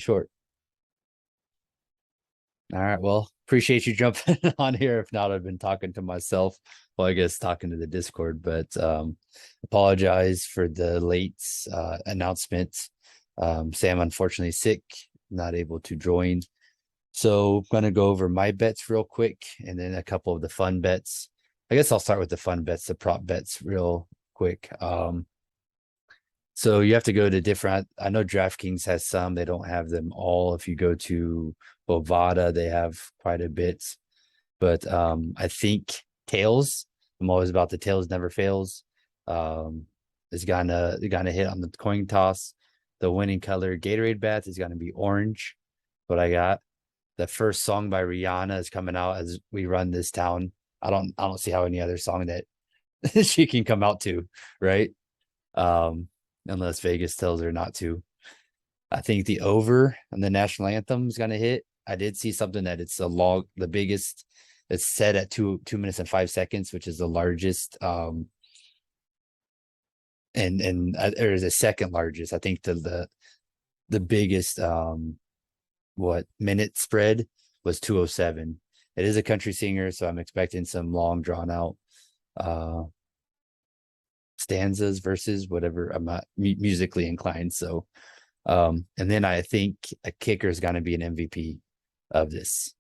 short. All right. Well, appreciate you jumping on here. If not, I've been talking to myself. Well, I guess talking to the Discord, but apologize for the late announcement. Sam, unfortunately, sick, not able to join. So I'm gonna go over my bets real quick and then a couple of the fun bets. I guess I'll start with the fun bets, the prop bets real quick. So you have to go to different. I know DraftKings has some. They don't have them all. If you go to Bovada, they have quite a bit. But I think tails. I'm always about the tails never fails. Is gonna hit on the coin toss. The winning color Gatorade bats is gonna be orange. What I got. The first song by Rihanna is coming out as we run this town. I don't see how any other song that she can come out to, right? Um, unless Vegas tells her not to. I think the over on the national anthem is gonna hit. I did see something that it's the biggest. It's set at 2 minutes and 5 seconds, which is the largest. And or the second largest. I think the biggest what minute spread was 207. It is a country singer, so I'm expecting some long drawn out stanzas versus whatever. I'm not musically inclined, so and then I think a kicker is going to be an MVP of this.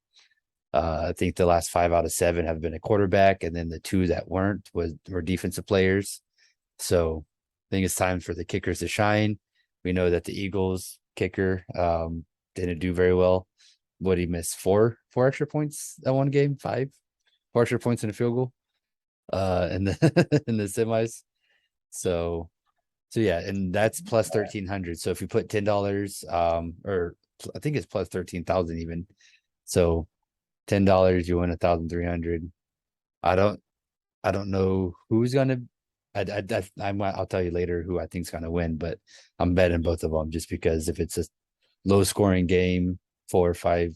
I think the last 5 out of 7 have been a quarterback, and then the 2 that weren't were defensive players. So I think it's time for the kickers to shine. We know that the Eagles kicker didn't do very well. What he missed four extra points that one game, 4 extra points in a field goal in the in the semis. So yeah, and that's plus 1,300. So if you put $10, or I think it's plus 13,000 even. So $10, you win 1,300. I don't know who's gonna. I'll tell you later who I think is gonna win, but I'm betting both of them just because if it's a low scoring game, 4 or 5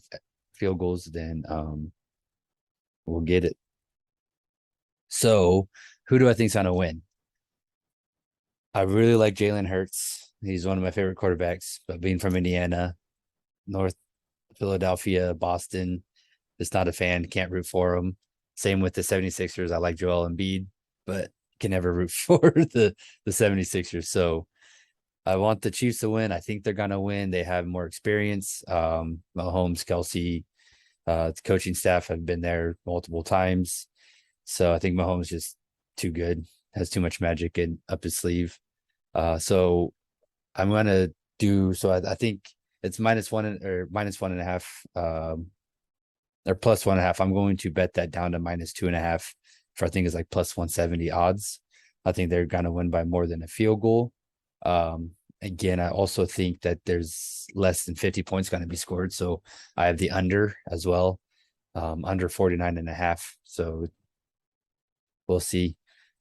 field goals, then we'll get it. So who do I think is gonna win? I really like Jalen Hurts. He's one of my favorite quarterbacks, but being from Indiana, North Philadelphia, Boston, just not a fan. Can't root for him. Same with the 76ers. I like Joel Embiid, but can never root for the 76ers. So I want the Chiefs to win. I think they're gonna win. They have more experience. Mahomes, Kelsey, the coaching staff have been there multiple times. So I think Mahomes is just too good, has too much magic in up his sleeve. So I'm gonna do so. I think it's -1 or -1.5, or +1.5. I'm going to bet that down to -2.5 for I think it's like +170 odds. I think they're gonna win by more than a field goal. Again, I also think that there's less than 50 points going to be scored. So I have the under as well, under 49.5. So we'll see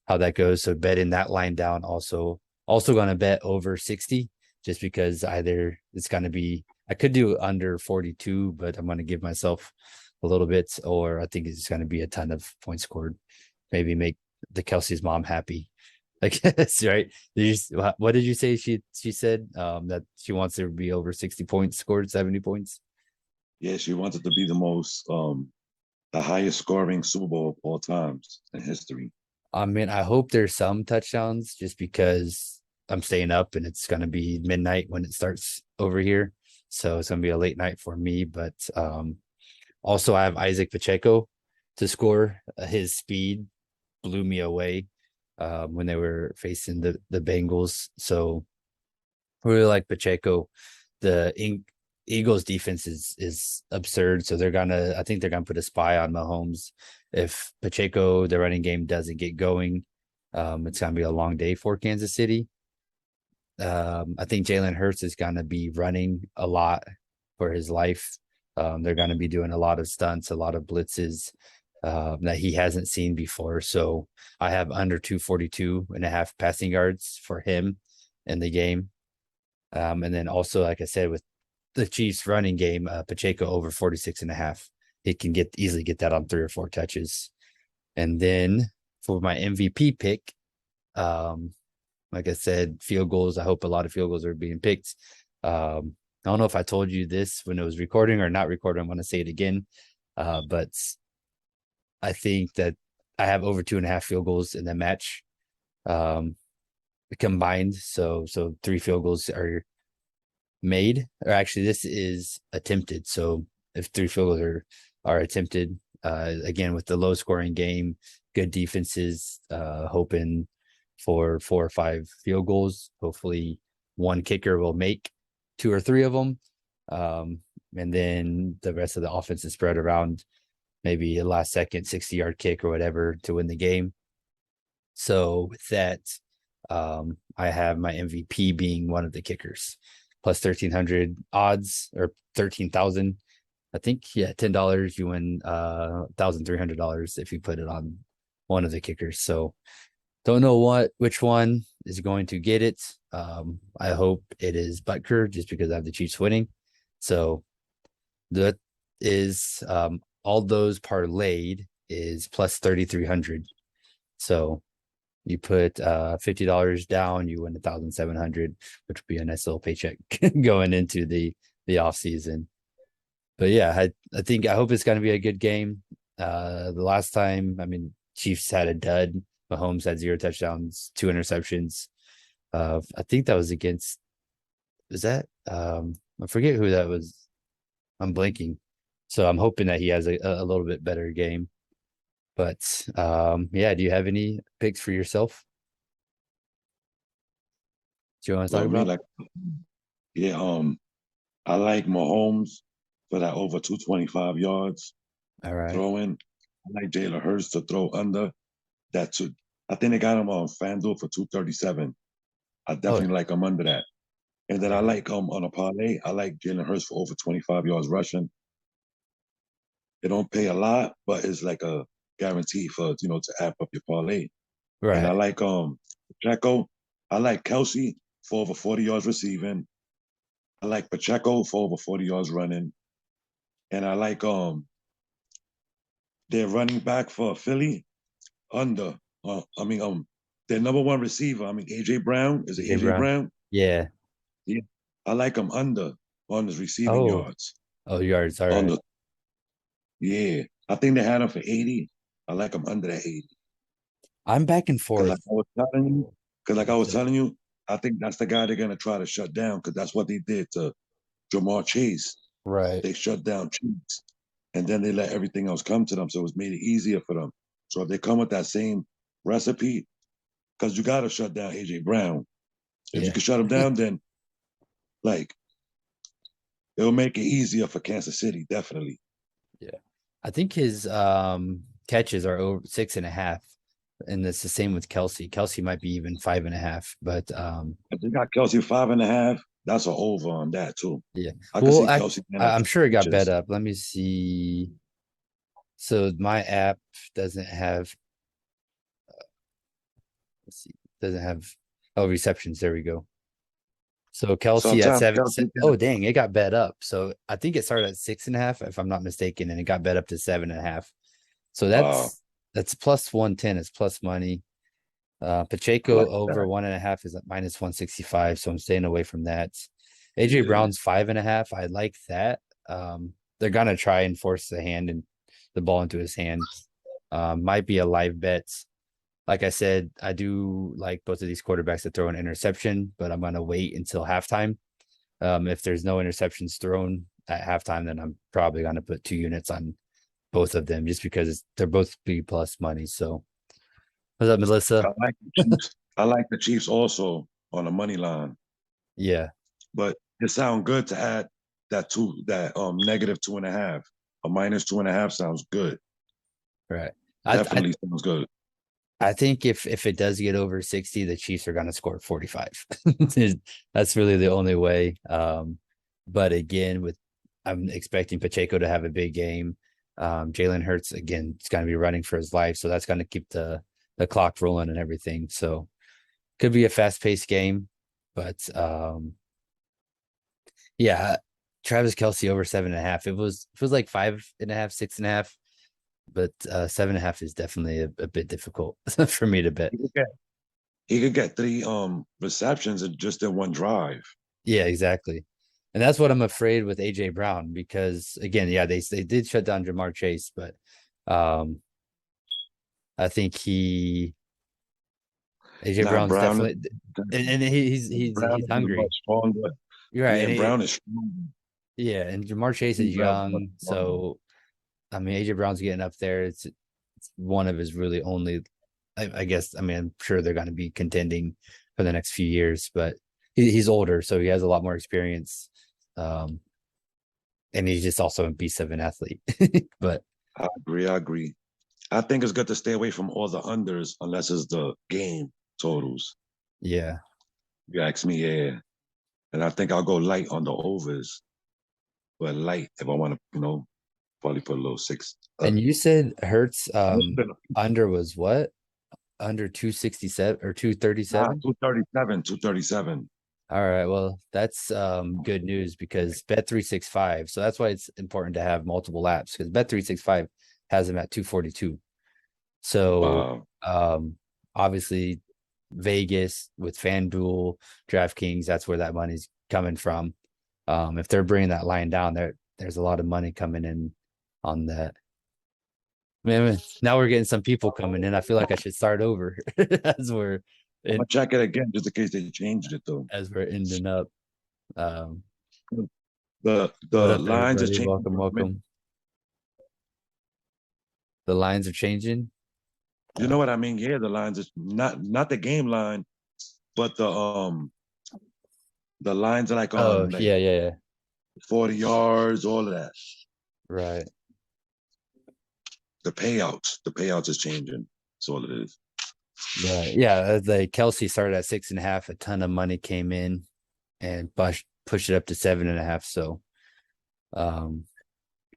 how that goes. So betting that line down also going to bet over 60 just because either it's going to be, I could do under 42, but I'm going to give myself a little bit, or I think it's going to be a ton of points scored. Maybe make the Kelsey's mom happy. I guess, right? What did you say? She said that she wants to be over 60 points scored, 70 points. Yeah, she wanted to be the highest scoring Super Bowl of all times in history. I mean, I hope there's some touchdowns just because I'm staying up and it's gonna be midnight when it starts over here. So it's gonna be a late night for me. But also I have Isaac Pacheco to score. His speed blew me away when they were facing the Bengals. So I really like Pacheco. The Eagles defense is absurd. So I think they're gonna put a spy on Mahomes. If Pacheco, the running game, doesn't get going, it's gonna be a long day for Kansas City. I think Jalen Hurts is gonna be running a lot for his life. They're gonna be doing a lot of stunts, a lot of blitzes that he hasn't seen before. So I have under 242.5 passing yards for him in the game. And then also, like I said, with the Chiefs running game, Pacheco over 46.5. He can easily get that on 3 or 4 touches. And then for my MVP pick, like I said, field goals. I hope a lot of field goals are being picked. I don't know if I told you this when it was recording or not recording. I'm going to say it again. But I think that I have over 2.5 field goals in the match um, combined. So 3 field goals are made, or actually, this is attempted. So if 3 field goals are attempted, again with the low scoring game, good defenses, hoping for 4 or 5 field goals. Hopefully, one kicker will make 2 or 3 of them, and then the rest of the offense is spread around. Maybe a last second 60-yard kick or whatever to win the game. So with that, I have my MVP being one of the kickers, plus 1,300 odds or 13,000. I think, yeah, $10 you win $1,300 if you put it on one of the kickers. So don't know which one is going to get it. I hope it is Butker just because I have the Chiefs winning. So that is all those parlayed is plus 3,300. So you put $50 down, you win 1,700, which would be a nice little paycheck going into the off season. But yeah, I hope it's going to be a good game. The last time, I mean, Chiefs had a dud. Mahomes had 0 touchdowns, 2 interceptions. I think that was against. Was that? I forget who that was. I'm blanking. So I'm hoping that he has a little bit better game. But yeah, do you have any picks for yourself? Do you want to talk Well, me about? like yeah, I like Mahomes for that over 225 yards All right. throwing. I like Jalen Hurts to throw under that too. I think they got him on FanDuel for 237. I Oh, definitely like him under that. And then all I right. like on a parlay, I like Jalen Hurts for over 25 yards rushing. They don't pay a lot, but it's like a guarantee for to amp up your parlay. And I Right. like Pacheco. I like Kelsey for over 40 yards receiving. I like Pacheco for over 40 yards running. And I like their running back for Philly under. Their number one receiver. I mean AJ Brown. Is it AJ AJ Brown. Brown? Yeah. Yeah. I like him under on his receiving Oh, yards. oh, yards. All right. Under. Yeah. I think they had him for 80. I like him under that 80. I'm back and Because forth. like I was So, telling you, I think that's the guy they're gonna try to shut down because that's what they did to Jamar Chase. right. They shut down Chase, and then they let everything else come to them. So it's made it easier for them. So if they come with that same recipe, because you gotta shut down AJ Brown. If you Yeah. can shut him down, then like it'll make it easier for Kansas City, definitely. Yeah. I think his catches are over 6.5. And it's the same with Kelsey. Kelsey might be even 5.5, but If they got Kelsey 5.5, that's an over on that too. yeah. I could Well, see Kelsey getting like I'm sure it got bet 2 inches. up. Let me see. So my app doesn't have, let's see, doesn't have, oh, receptions. There we go. So Kelsey at Sometimes seven. Kelsey get Oh, dang, it got bet up. So I think it started at 6.5, if I'm not mistaken, and it got bet up to 7.5. So wow. that's plus 110. It's plus money. I Pacheco like over that. 1.5 is at minus 165. So I'm staying away from that. AJ Yeah. Brown's 5.5. I like that. They're gonna try and force the ball into his hand. Might be a live bet. Like I said, I do like both of these quarterbacks to throw an interception, but I'm gonna wait until halftime. If there's no interceptions thrown at halftime, then I'm probably gonna put 2 units on both of them just because they're both B plus money. So what's up, I Melissa? like the Chiefs. I like the Chiefs also on the money line. Yeah, But it sounds good to add that negative 2.5. A minus 2.5 sounds good. right. I I Definitely sounds good. I think if it does get over 60, the Chiefs are gonna score 45. That's really the only way. But again, with I'm expecting Pacheco to have a big game. Jalen Hurts again, it's gonna be running for his life, so that's gonna keep the clock rolling and everything. So could be a fast paced game, but yeah, Travis Kelsey over 7.5. It was like 5.5, 6.5, but 7.5 is definitely a bit difficult for me to bet. He could get, he could get three receptions in just in one drive. Yeah, exactly. And that's what I'm afraid with AJ Brown because again, yeah, they did shut down Jamar Chase, but um I think he AJ Nah, Brown's Brown, definitely and Brown he's is much hungry. stronger. You're right. Yeah, And and Brown is stronger. yeah, and Jamar Chase is Brown's much young, stronger. so I mean AJ Brown's getting up there. It's one of his really only I guess I mean I'm sure they're gonna be contending for the next few years, but he's older, so he has a lot more experience. Um and he's just also a beast of an athlete. But I agree. I agree. I think it's good to stay away from all the unders unless it's the game totals. yeah. You ask me, yeah. And I think I'll go light on the overs, but light if I want to, probably put a little six. And you said Hertz Nah, under was what? Under 267 or 237? 237, 237. All right, well, that's good news because Bet365. So that's why it's important to have multiple apps because Bet365 has them at 242. So Wow. obviously Vegas with FanDuel, DraftKings, that's where that money's coming from. If they're bringing that line down, there's a lot of money coming in on that. Man, now we're getting some people coming in. I feel like I should start over as we're I'm in gonna check it again just in case they changed it though. as we're ending up. Um, what The up, lines is everybody? changing. Welcome, welcome. The lines are changing. You know what I mean? Yeah, the lines is not the game line, but the lines are like Oh, on like yeah, yeah, yeah. 40 yards, all of that. Right, The payouts is changing. That's all it is. right. Yeah, the Kelsey started at 6.5. A ton of money came in and pushed it up to 7.5. So, um,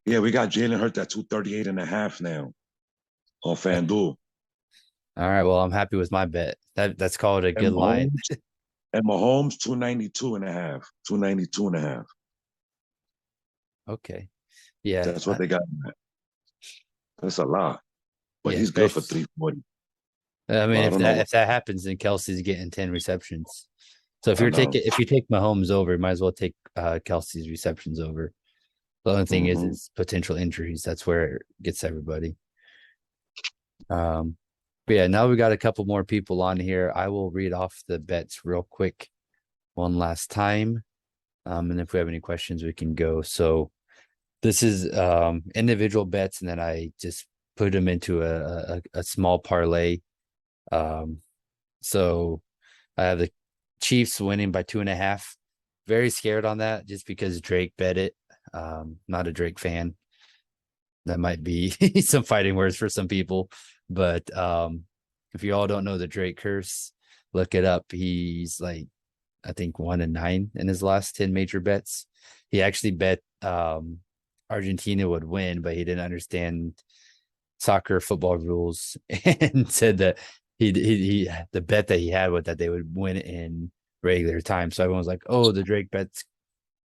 Yeah, we got Jalen Hurts at 238 and a half now on FanDuel. all right. Well, I'm happy with my bet. That's called a And good line. Mahomes, and Mahomes 292 and a half. 292 and a half. Okay. Yeah. That's what they got. That's a lot. But Yeah. he's good for 340. I mean, But I don't know. if that happens, then Kelsey's getting 10 receptions. So I know. if you take Mahomes over, you might as well take Kelsey's receptions over. The only thing Mm-hmm. is potential injuries. That's where it gets everybody. Um, but yeah, now we got a couple more people on here. I will read off the bets real quick one last time. And if we have any questions, we can go. So this is individual bets, and then I just put them into a small parlay. Um, so I have the Chiefs winning by 2.5. Very scared on that just because Drake bet it. Not a Drake fan. That might be some fighting words for some people. But if you all don't know the Drake curse, look it up. He's like, I think 1-9 in his last 10 major bets. He actually bet Argentina would win, but he didn't understand soccer football rules and said that he the bet that he had was that they would win in regular time. So everyone was like, "Oh, the Drake bets,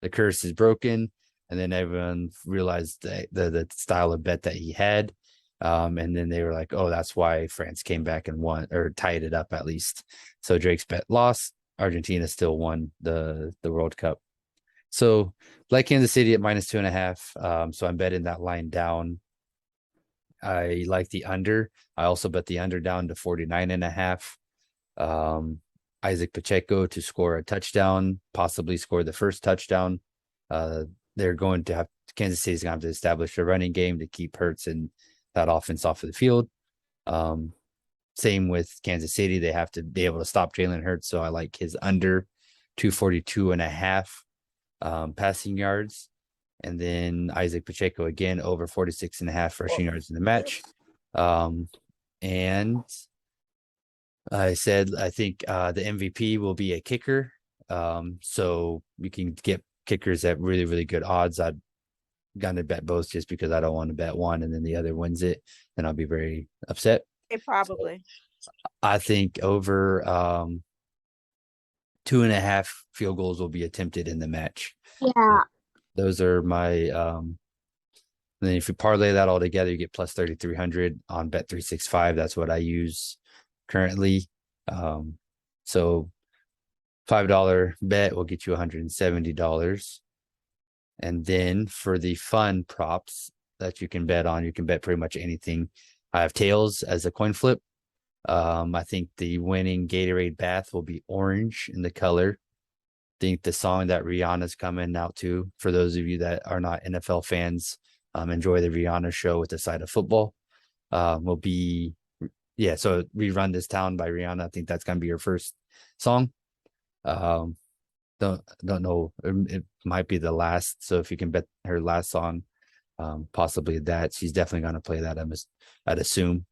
the curse is broken." And then everyone realized that the style of bet that he had. And then they were like, "Oh, that's why France came back and won or tied it up at least." So Drake's bet lost. Argentina still won the World Cup. So like Kansas City at -2.5. So I'm betting that line down. I like the under. I also bet the under down to 49.5. Isaac Pacheco to score a touchdown, possibly score the first touchdown. They're going to have Kansas City's going to have to establish a running game to keep Hurts and that offense off of the field. Same with Kansas City. They have to be able to stop Jalen Hurts. So I like his under 242.5 passing yards. And then Isaac Pacheco again over 46.5 rushing yards in the match. And I said I think the MVP will be a kicker. So you can get kickers at really, really good odds. I'd gonna bet both just because I don't want to bet one and then the other wins it, and I'll be very upset. Probably. I think over 2.5 field goals will be attempted in the match. Yeah. Those are my then if you parlay that all together, you get plus 3,300 on Bet365. That's what I use currently. So $5 bet will get you $170. And then for the fun props that you can bet on, you can bet pretty much anything. I have tails as a coin flip. I think the winning Gatorade bath will be orange in the color. I think the song that Rihanna's coming out to, for those of you that are not NFL fans, enjoy the Rihanna show with the side of football. Will be, yeah. So Rerun This Town by Rihanna. I think that's gonna be her first song. Um, don't know. It might be the last. So if you can bet her last song, possibly that. She's definitely gonna play that. I'd assume.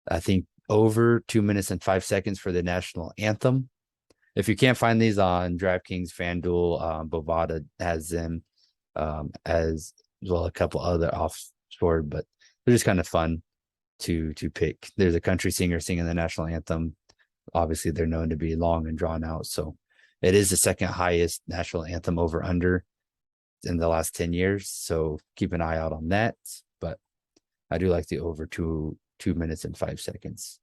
I think over 2 minutes and 5 seconds for the national anthem. If you can't find these on DraftKings, FanDuel, Bovada has them, as well, a couple other offshore, but they're just kind of fun to pick. There's a country singer singing the national anthem. Obviously, they're known to be long and drawn out, so it is the second highest national anthem over under in the last 10 years. So keep an eye out on that. But I do like the over 2 minutes and 5 seconds.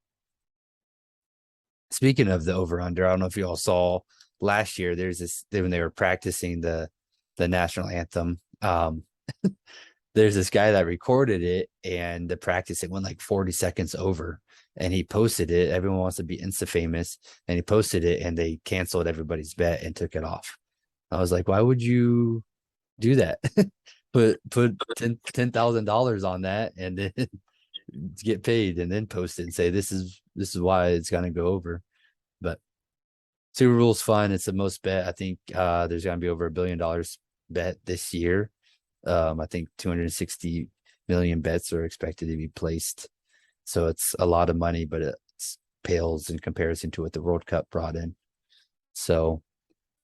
Speaking of the over under, I don't know if you all saw last year. There's this when they were practicing the national anthem. There's this guy that recorded it, and the practice it went like 40 seconds over, and he posted it. Everyone wants to be Insta famous, and he posted it, and they canceled everybody's bet and took it off. I was like, why would you do that? put $10,000 on that, and then get paid, and then post it and say this is why it's gonna go over. But Super Bowl's fun. It's the most bet. I think there's gonna be over $1 billion bet this year. I think 260 million bets are expected to be placed. So it's a lot of money, but it pales in comparison to what the World Cup brought in. So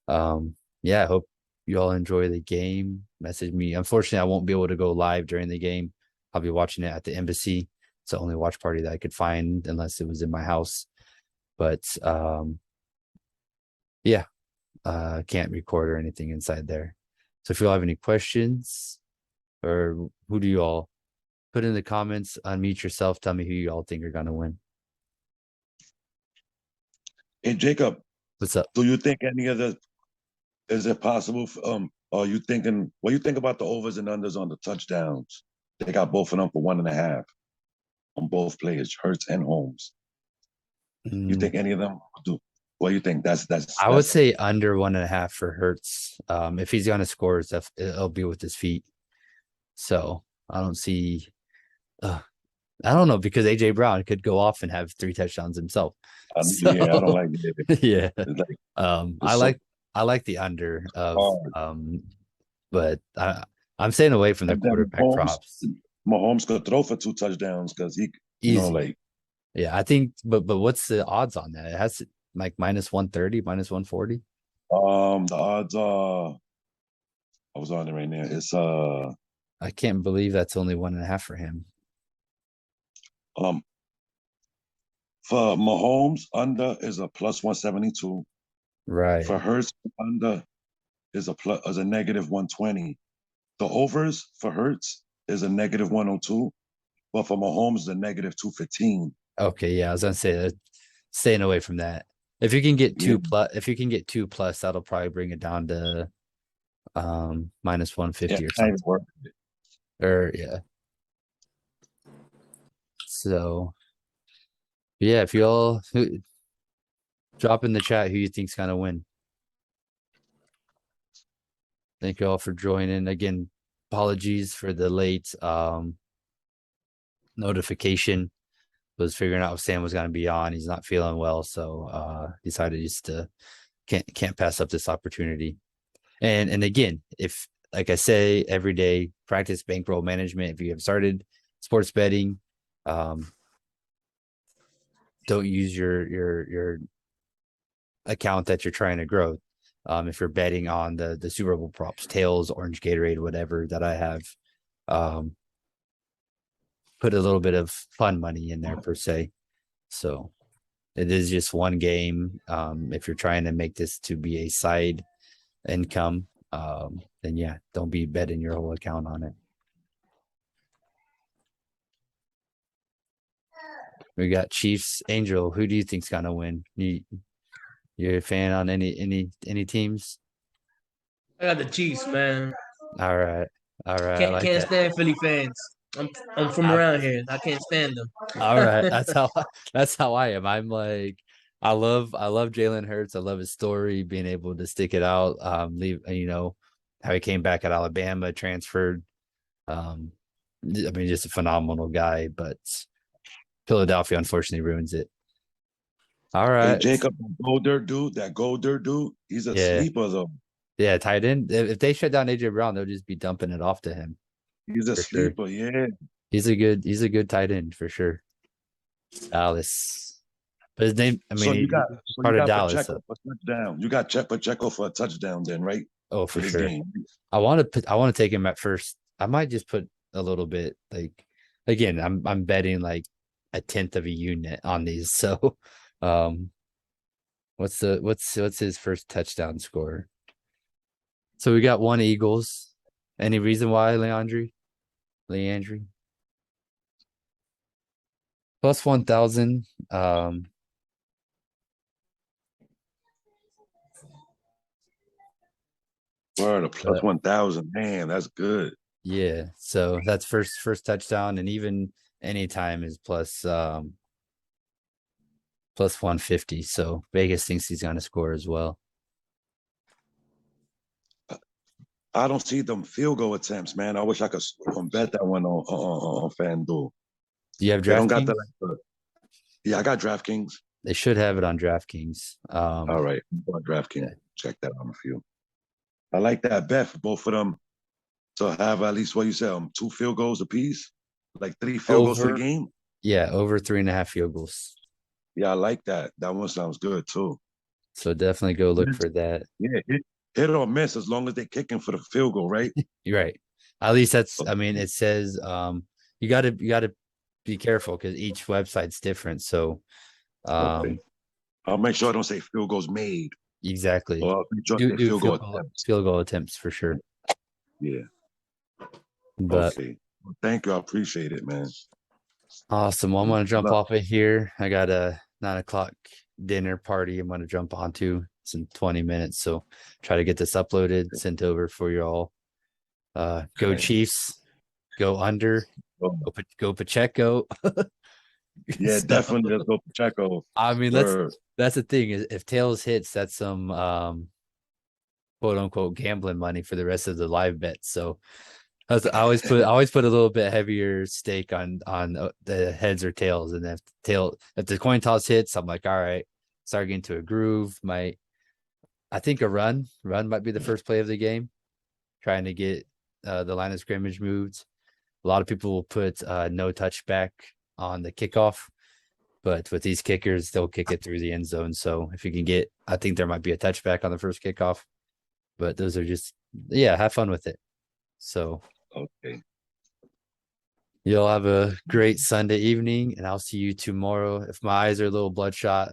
yeah, I hope you all enjoy the game. Message me. Unfortunately, I won't be able to go live during the game. I'll be watching it at the embassy. It's the only watch party that I could find unless it was in my house. But yeah, can't record or anything inside there. So if you all have any questions, or who do you all put in the comments, unmute yourself, tell me who you all think are gonna win. Hey Jacob, What's up? do you think any of the is it possible? Are you thinking? What do you think about the overs and unders on the touchdowns? They got both of them for 1.5 on both players, Hurts and Holmes. You think any of them do? What do you think? I would say under 1.5 for Hurts. If he's gonna score, it'll be with his feet. So I don't see. I don't know, because AJ Brown could go off and have 3 touchdowns himself. So, yeah, I don't like it. Yeah. I like the under of but I'm staying away from the quarterback props. Mahomes could throw for 2 touchdowns because he, yeah, I think, but what's the odds on that? It has like minus 130, minus 140. The odds are, I was on it right now. It's I can't believe that's only 1.5 for him. For Mahomes, under is a plus 172. Right. For Hurts, under is a negative 120. The overs for Hurts is a negative 102, but for Mahomes, the negative 215. Okay, yeah, I was gonna say that, staying away from that. If you can get 2 plus, that'll probably bring it down to minus 150 or something. Or yeah. So yeah, if you all drop in the chat who you think's gonna win. Thank you all for joining. Again, apologies for the late notification. Was figuring out if Sam was going to be on. He's not feeling well, so decided just to can't pass up this opportunity. And again, if, like I say every day, practice bankroll management. If you have started sports betting, don't use your account that you're trying to grow. If you're betting on the Super Bowl props, tails, orange Gatorade, whatever that I have, put a little bit of fun money in there per se. So it is just one game. If you're trying to make this to be a side income, then yeah, don't be betting your whole account on it. We got Chiefs, Angel. Who do you think's gonna win? You're a fan on any teams? I got the Chiefs, man. All right. All right. I like Can't that. stand Philly fans. I'm I'm from I, around here. I can't stand all right. them. That's how I am. I'm like I love Jalen Hurts. I love his story, being able to stick it out. Leave how he came back at Alabama, transferred. Um, I mean, just a phenomenal guy, but Philadelphia unfortunately ruins it. All Hey right. Jacob, that Golder dude, he's a Yeah. sleeper though. Yeah, tight end. If they shut down AJ Brown, they'll just be dumping it off to him He's a for sure. sleeper, yeah. He's a good tight end for sure. Dallas. But his name, I mean, So you got he's so you part of got Dallas. So, Pacheco for touchdown. You got Pacheco for a touchdown then, right? oh, For for this sure. game. I want to take him at first. I might just put a little bit like again, I'm betting like a tenth of a unit on these. So um what's his first touchdown score? So we got one Eagles. Any reason why, Leandry? Leandry? Plus 1,000. Word, a plus But 1,000. Man, that's good. yeah, so that's first touchdown, and even anytime is plus 150. So Vegas thinks he's gonna score as well. I don't see them field goal attempts, man. I wish I could bet that one on FanDuel. Do you have They don't got DraftKings? yeah, I got DraftKings. They should have it on DraftKings. All right, DraftKings. Check that out a few. I like that bet for both of them to have at least what you said, two field goals apiece, like three field goals for the Over, game. yeah, over 3.5 field goals. Yeah, I like that. That one sounds good too. So definitely go look for that. Yeah, hit or miss as long as they're kicking for the field goal, right? You're right. At least that's, I mean, Okay. it says you gotta be careful because each website's different. So Okay. um I'll make sure I don't say field goals made, exactly. or I'll make sure I Do say do field goal field goal attempts. field goal attempts for sure. Yeah. But Okay. Well, thank you. I appreciate it, man. awesome. Well, I'm Good gonna jump luck. off of here. I got a 9 o'clock dinner party I'm gonna jump onto. It's in 20 minutes. So try to get this uploaded, sent over for you all. Go Okay. Chiefs, go under, Oh, go Pacheco. yeah, So definitely. Let's go Pacheco. I mean, Word. that's the thing is if tails hits, that's some quote unquote gambling money for the rest of the live bets. So I always put a little bit heavier stake on the heads or tails, and if the coin toss hits, I'm like, all right, start getting to a groove. I think a run might be the first play of the game, trying to get the line of scrimmage moved. A lot of people will put no touchback on the kickoff, but with these kickers, they'll kick it through the end zone. So if you can get, I think there might be a touchback on the first kickoff, but those are just, yeah, have fun with it. So Okay. you'll have a great Sunday evening, and I'll see you tomorrow. If my eyes are a little bloodshot,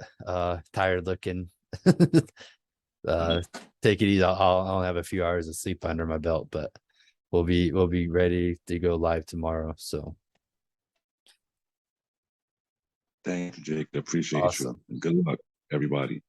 tired looking, uh, take it easy. I'll have a few hours of sleep under my belt, but we'll be ready to go live tomorrow. So Thank you, Jake. Appreciate you. awesome. And good luck, everybody.